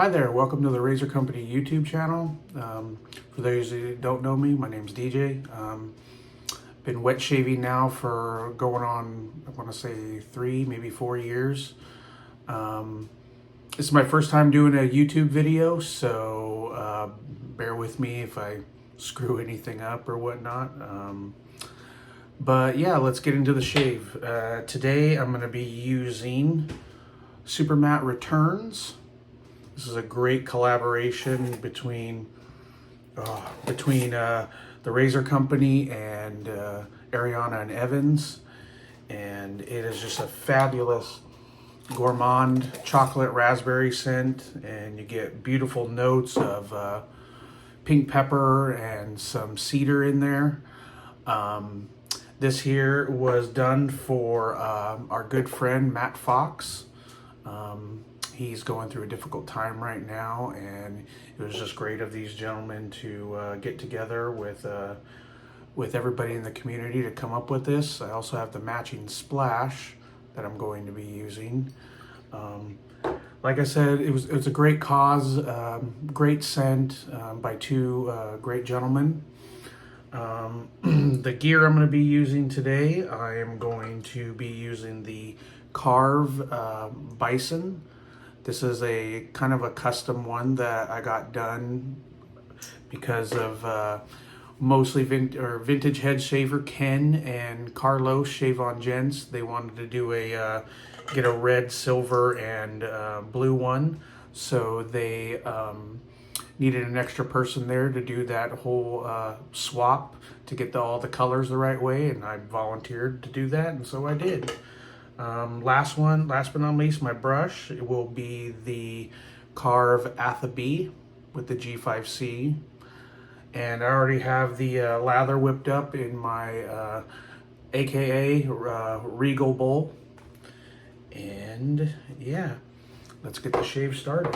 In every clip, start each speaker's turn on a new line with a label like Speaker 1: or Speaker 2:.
Speaker 1: Hi there, welcome to the Razor Company YouTube channel. For those who don't know me, my name's DJ. Been wet shaving now for going on, I want to say 3, maybe 4 years. This is my first time doing a YouTube video, so bear with me if I screw anything up or whatnot. But yeah, let's get into the shave. Today I'm going to be using Supermatt Returns. This is a great collaboration between the Razor Company and Ariana and Evans, and it is just a fabulous gourmand chocolate raspberry scent, and you get beautiful notes of pink pepper and some cedar in there. This here was done for our good friend Matt Fox. He's going through a difficult time right now, and it was just great of these gentlemen to get together with everybody in the community to come up with this. I also have the matching splash that I'm going to be using. Like I said, it was a great cause, great scent by two great gentlemen. The gear I'm going to be using today, I am going to be using the Karve Bison. This is a kind of a custom one that I got done because of mostly vintage head shaver Ken and Carlos Shave On Gents. They wanted to do get a red, silver, and blue one, so they needed an extra person there to do that whole swap to get all the colors the right way, and I volunteered to do that, and so I did. Last but not least, my brush, it will be the Karve Athabee with the G5C, and I already have the lather whipped up in my AKA Reigle bowl, and yeah, let's get the shave started.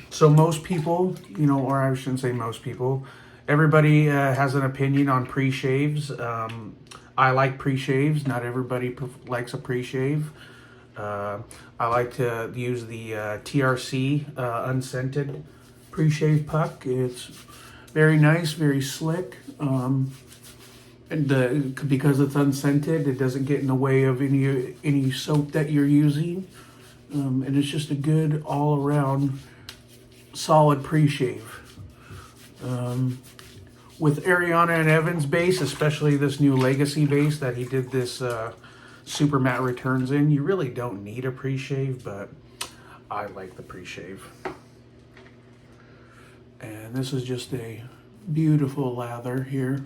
Speaker 1: So most people, or I shouldn't say most people, everybody has an opinion on pre-shaves. I like pre-shaves. Not everybody likes a pre-shave. I like to use the TRC unscented pre-shave puck. It's very nice, very slick. And because it's unscented, it doesn't get in the way of any soap that you're using. And it's just a good all-around solid pre-shave. With Ariana and Evans base, especially this new Legacy base that he did this Supermatt Returns in, you really don't need a pre-shave, but I like the pre-shave. And this is just a beautiful lather here.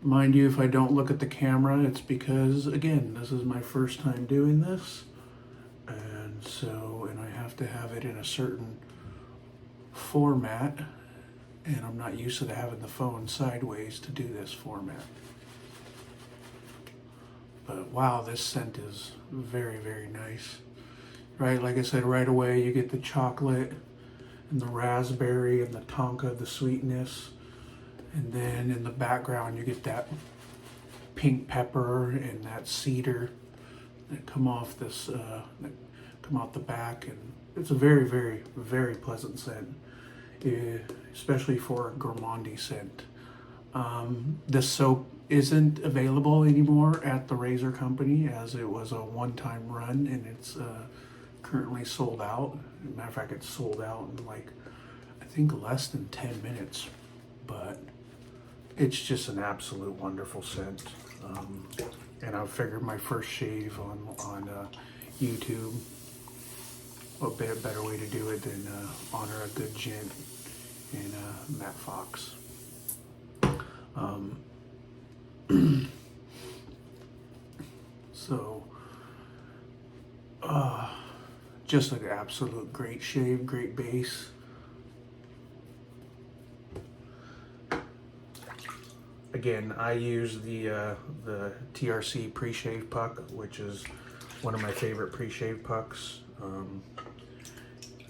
Speaker 1: Mind you, if I don't look at the camera, it's because, again, this is my first time doing this. And I have to have it in a certain format, and I'm not used to having the phone sideways to do this format. But wow, this scent is very, very nice. Right, like I said, right away you get the chocolate and the raspberry and the tonka, the sweetness. And then in the background, you get that pink pepper and that cedar that come off come out the back, and it's a very, very, very pleasant scent, especially for a gourmandy scent. This soap isn't available anymore at the Razor Company, as it was a one-time run, and it's currently sold out. As a matter of fact, it's sold out in I think less than 10 minutes, but it's just an absolute wonderful scent. And I figured my first shave on YouTube, what better way to do it than honor a good gent in Matt Fox. So, just an absolute great shave, great base. Again, I use the TRC pre-shave puck, which is one of my favorite pre-shave pucks. I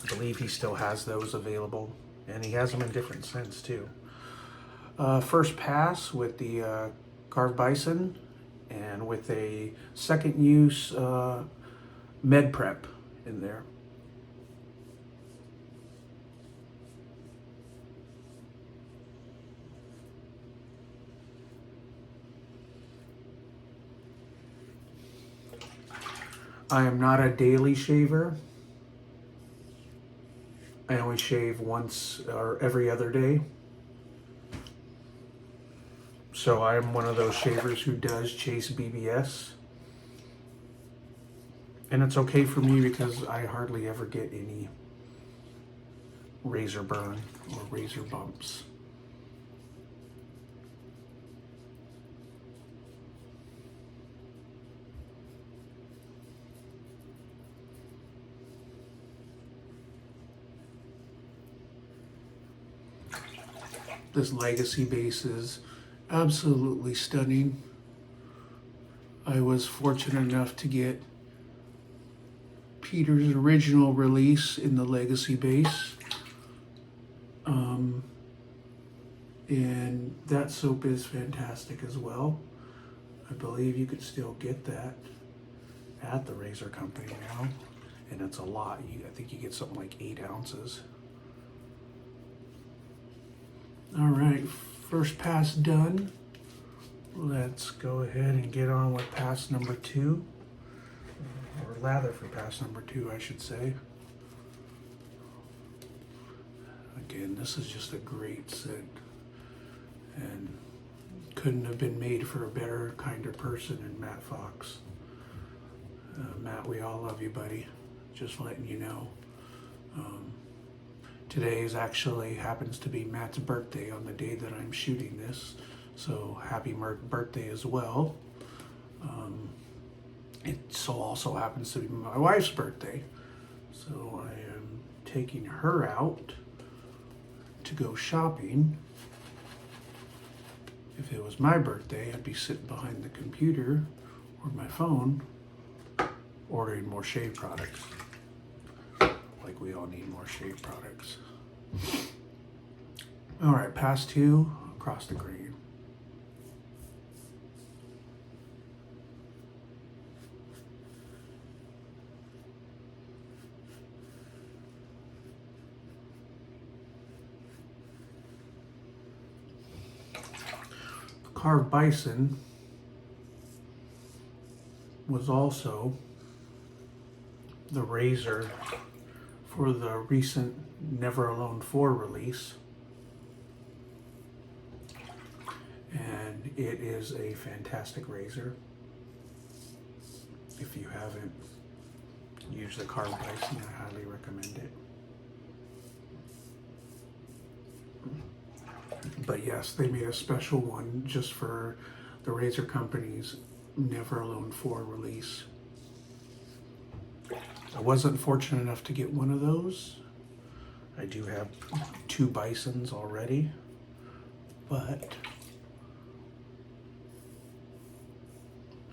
Speaker 1: believe he still has those available, and he has them in different scents too. First pass with the Karve Bison and with a second use med prep in there. I am not a daily shaver. I only shave once or every other day. So I am one of those shavers who does chase BBS. And it's okay for me because I hardly ever get any razor burn or razor bumps. This Legacy base is absolutely stunning. I was fortunate enough to get Peter's original release in the Legacy base. And that soap is fantastic as well. I believe you could still get that at the razor company now. And it's a lot. I think you get something like 8 ounces. All right, first pass done. Let's go ahead and get on with pass number 2. Or lather for pass number 2, I should say. Again, this is just a great scent. And couldn't have been made for a better, kinder person than Matt Fox. Matt, we all love you, buddy. Just letting you know. Today is actually happens to be Matt's birthday on the day that I'm shooting this. So happy birthday as well. It also happens to be my wife's birthday. So I am taking her out to go shopping. If it was my birthday, I'd be sitting behind the computer or my phone ordering more shave products. Like we all need more shave products. All right, pass 2, across the grain. Karve Bison was also the razor for the recent Never Alone 4 release. And it is a fantastic razor. If you haven't used the Karve Bison, I highly recommend it. But yes, they made a special one just for the razor company's Never Alone 4 release. I wasn't fortunate enough to get one of those. I do have 2 Bisons already, but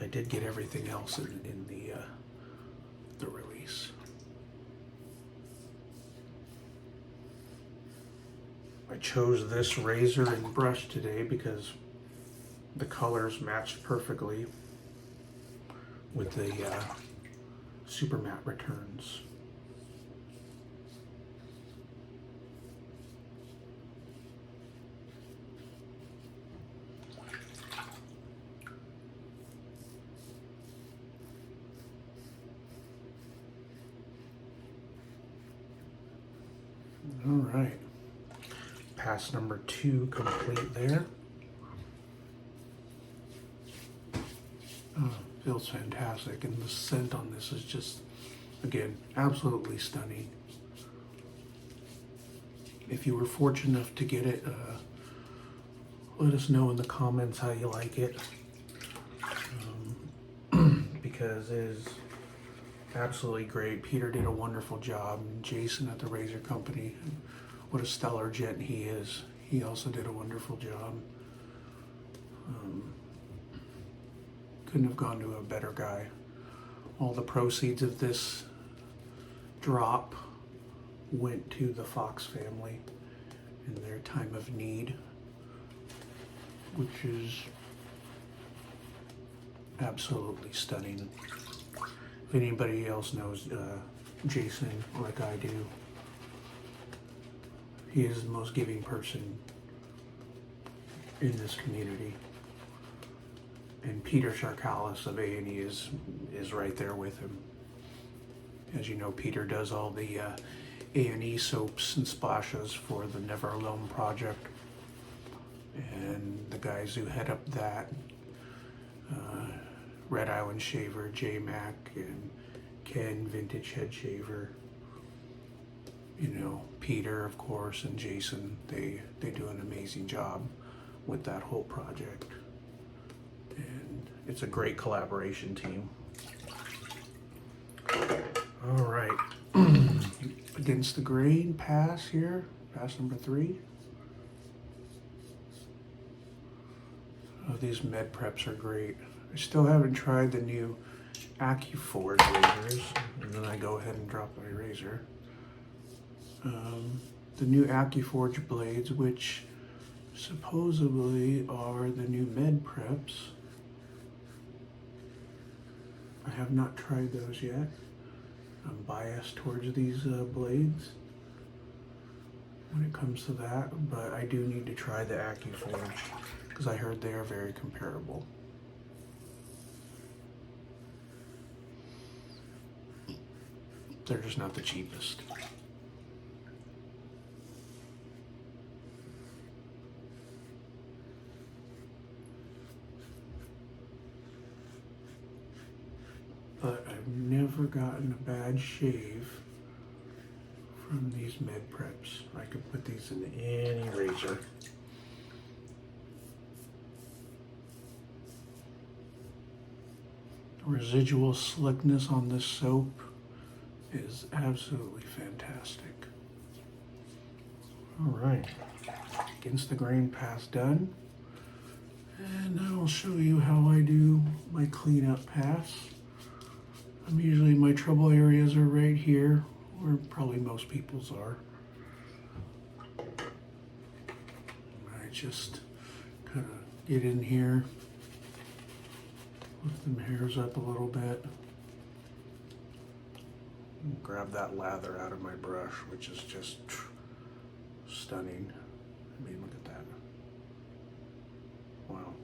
Speaker 1: I did get everything else in the release. I chose this razor and brush today because the colors matched perfectly with the Supermatt returns. All right, pass number 2 complete there. Oh, feels fantastic, and the scent on this is just, again, absolutely stunning. If you were fortunate enough to get it, let us know in the comments how you like it, because it is absolutely great. Peter did a wonderful job, and Jason at the Razor Company, what a stellar gent he is. He also did a wonderful job. Couldn't have gone to a better guy. All the proceeds of this drop went to the Fox family in their time of need, which is absolutely stunning. If anybody else knows Jason like I do, he is the most giving person in this community. And Peter Sharkalis of A&E is right there with him. As you know, Peter does all the A&E soaps and splashes for the Never Alone project. And the guys who head up that, Red Island Shaver, J-Mac, and Ken, Vintage Head Shaver, you know, Peter, of course, and Jason, they do an amazing job with that whole project. And it's a great collaboration team. All right, Against the Grain pass here, pass number 3. Oh, these med preps are great. I still haven't tried the new AccuForge razors, and then I go ahead and drop my razor. The new AccuForge blades, which supposedly are the new med preps. I have not tried those yet. I'm biased towards these blades when it comes to that, but I do need to try the AccuForge because I heard they are very comparable. They're just not the cheapest. But I've never gotten a bad shave from these med preps. I could put these in any razor. Residual slickness on this soap is absolutely fantastic. All right, Against the Grain pass done. And now I'll show you how I do my cleanup pass. Usually my trouble areas are right here, where probably most people's are. I just kind of get in here, lift them hairs up a little bit, and grab that lather out of my brush, which is just stunning. I mean, look at that. Wow.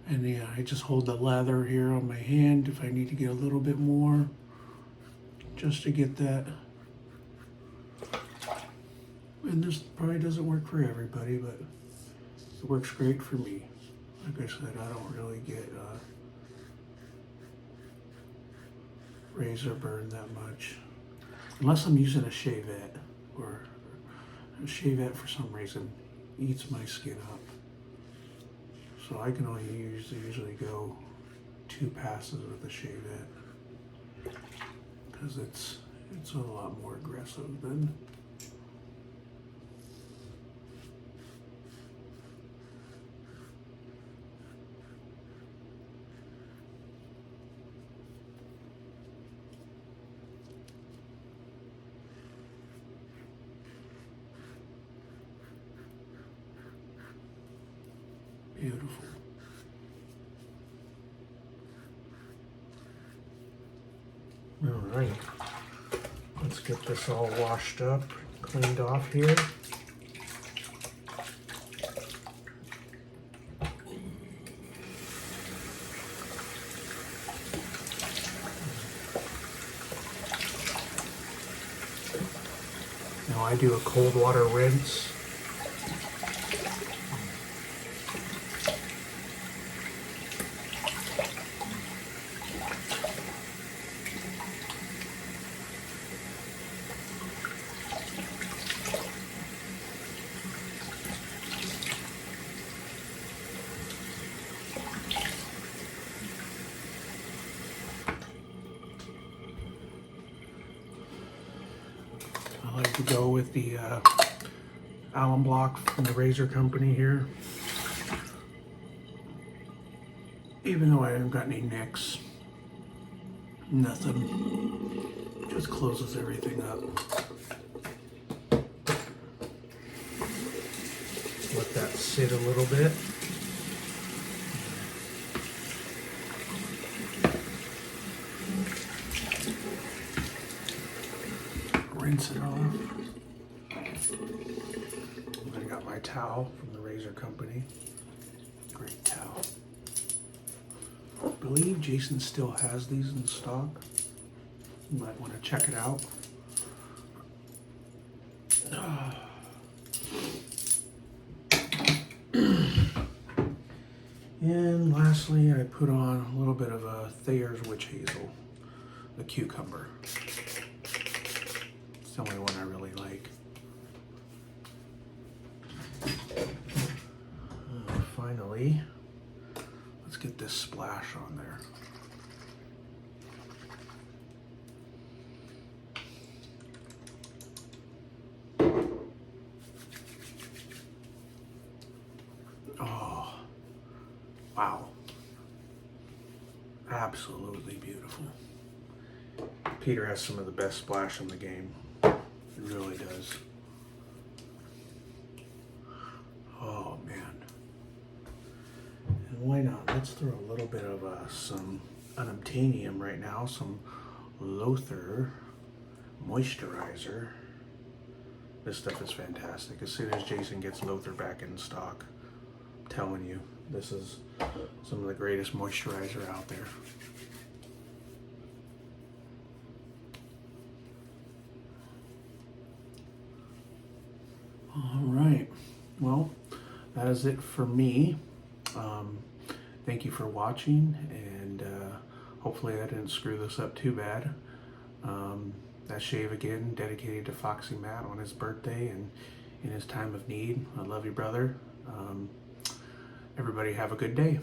Speaker 1: And yeah, I just hold the lather here on my hand if I need to get a little bit more, just to get that. And this probably doesn't work for everybody, but it works great for me. Like I said, I don't really get razor burn that much, unless I'm using a shavette, or a shavette for some reason eats my skin up. So I can only usually go 2 passes with a shavette because it's a lot more aggressive than beautiful. All right, let's get this all washed up, cleaned off here. Now I do a cold water rinse. I like to go with the alum block from the razor company here. Even though I haven't got any nicks, nothing. Just closes everything up. Let that sit a little bit. Rinse it off. I got my towel from the razor company. Great towel. I believe Jason still has these in stock. You might want to check it out. And lastly, I put on a little bit of a Thayer's Witch Hazel, the cucumber. It's the only one I really like. Finally, let's get this splash on there. Oh, wow. Absolutely beautiful. Peter has some of the best splash in the game. He really does. Oh, man. And why not? Let's throw a little bit of some unobtainium right now, some Lothar moisturizer. This stuff is fantastic. As soon as Jason gets Lothar back in stock, I'm telling you, this is some of the greatest moisturizer out there. All right, well, that is it for me. Thank you for watching, and hopefully I didn't screw this up too bad. That shave again, dedicated to Foxy Matt on his birthday and in his time of need. I love you, brother. Everybody have a good day.